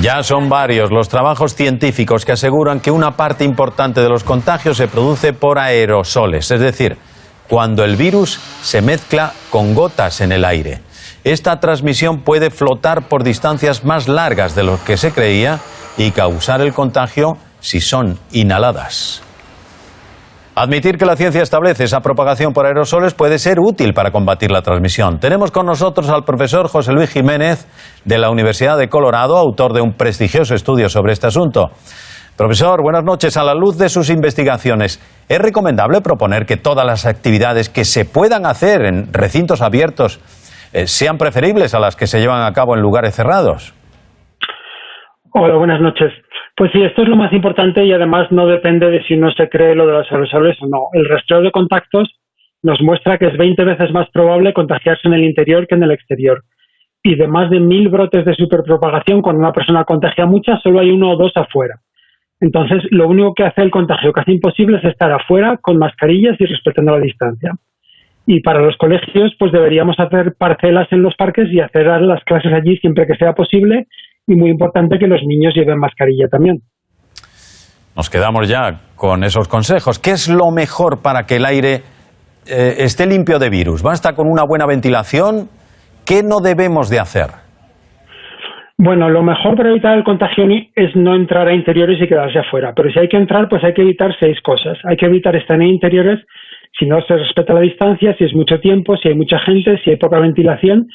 Ya son varios los trabajos científicos que aseguran que una parte importante de los contagios se produce por aerosoles, es decir, cuando el virus se mezcla con gotas en el aire. Esta transmisión puede flotar por distancias más largas de lo que se creía y causar el contagio si son inhaladas. Admitir que la ciencia establece esa propagación por aerosoles puede ser útil para combatir la transmisión. Tenemos con nosotros al profesor José Luis Jiménez de la Universidad de Colorado, autor de un prestigioso estudio sobre este asunto. Profesor, buenas noches. A la luz de sus investigaciones, ¿es recomendable proponer que todas las actividades que se puedan hacer en recintos abiertos sean preferibles a las que se llevan a cabo en lugares cerrados? Hola, buenas noches. Pues sí, esto es lo más importante y además no depende de si uno se cree lo de los aerosoles o no. El rastreo de contactos nos muestra que es 20 veces más probable contagiarse en el interior que en el exterior. Y de más de 1000 brotes de superpropagación, cuando una persona contagia muchas, solo hay 1 o 2 afuera. Entonces, lo único que hace el contagio casi imposible es estar afuera con mascarillas y respetando la distancia. Y para los colegios, pues deberíamos hacer parcelas en los parques y hacer las clases allí siempre que sea posible. Y muy importante que los niños lleven mascarilla también. Nos quedamos ya con esos consejos. ¿Qué es lo mejor para que el aire esté limpio de virus? ¿Basta con una buena ventilación? ¿Qué no debemos de hacer? Bueno, lo mejor para evitar el contagio es no entrar a interiores y quedarse afuera. Pero si hay que entrar, pues hay que evitar 6 cosas. Hay que evitar estar en interiores si no se respeta la distancia, si es mucho tiempo, si hay mucha gente, si hay poca ventilación,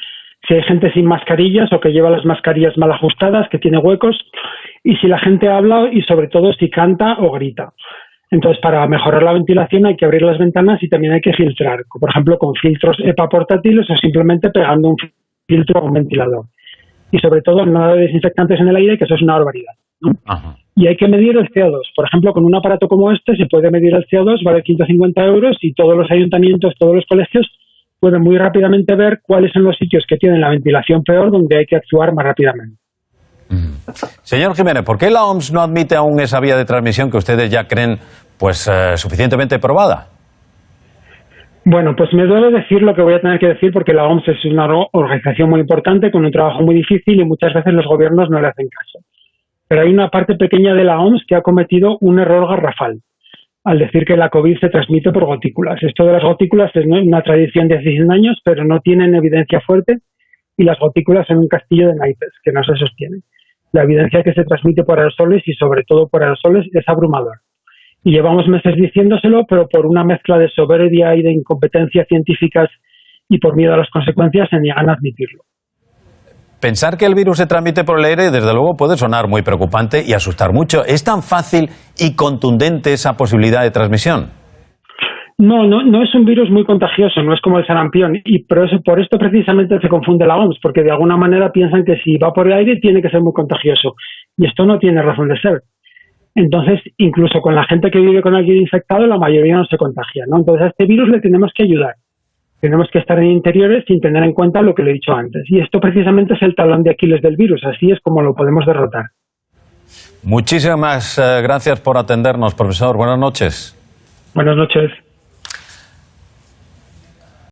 si hay gente sin mascarillas o que lleva las mascarillas mal ajustadas, que tiene huecos, y si la gente habla y sobre todo si canta o grita. Entonces, para mejorar la ventilación hay que abrir las ventanas y también hay que filtrar, por ejemplo, con filtros EPA portátiles o simplemente pegando un filtro a un ventilador. Y sobre todo, nada de desinfectantes en el aire, que eso es una barbaridad, ¿no? Y hay que medir el CO2. Por ejemplo, con un aparato como este se puede medir el CO2, vale 150 euros y todos los ayuntamientos, todos los colegios pueden muy rápidamente ver cuáles son los sitios que tienen la ventilación peor, donde hay que actuar más rápidamente. Señor Jiménez, ¿por qué la OMS no admite aún esa vía de transmisión que ustedes ya creen suficientemente probada? Bueno, pues me duele decir lo que voy a tener que decir porque la OMS es una organización muy importante con un trabajo muy difícil y muchas veces los gobiernos no le hacen caso. Pero hay una parte pequeña de la OMS que ha cometido un error garrafal al decir que la COVID se transmite por gotículas. Esto de las gotículas es una tradición de hace 100 años, pero no tienen evidencia fuerte y las gotículas son un castillo de naipes que no se sostiene. La evidencia que se transmite por aerosoles y sobre todo por aerosoles es abrumadora. Y llevamos meses diciéndoselo, pero por una mezcla de soberbia y de incompetencia científicas y por miedo a las consecuencias se niegan a admitirlo. Pensar que el virus se transmite por el aire, desde luego, puede sonar muy preocupante y asustar mucho. ¿Es tan fácil y contundente esa posibilidad de transmisión? No es un virus muy contagioso, no es como el sarampión. Y por esto precisamente se confunde la OMS, porque de alguna manera piensan que si va por el aire tiene que ser muy contagioso. Y esto no tiene razón de ser. Entonces, incluso con la gente que vive con alguien infectado, la mayoría no se contagia, ¿no? Entonces, a este virus le tenemos que ayudar. Tenemos que estar en interiores sin tener en cuenta lo que le he dicho antes. Y esto precisamente es el talón de Aquiles del virus. Así es como lo podemos derrotar. Muchísimas gracias por atendernos, profesor. Buenas noches. Buenas noches.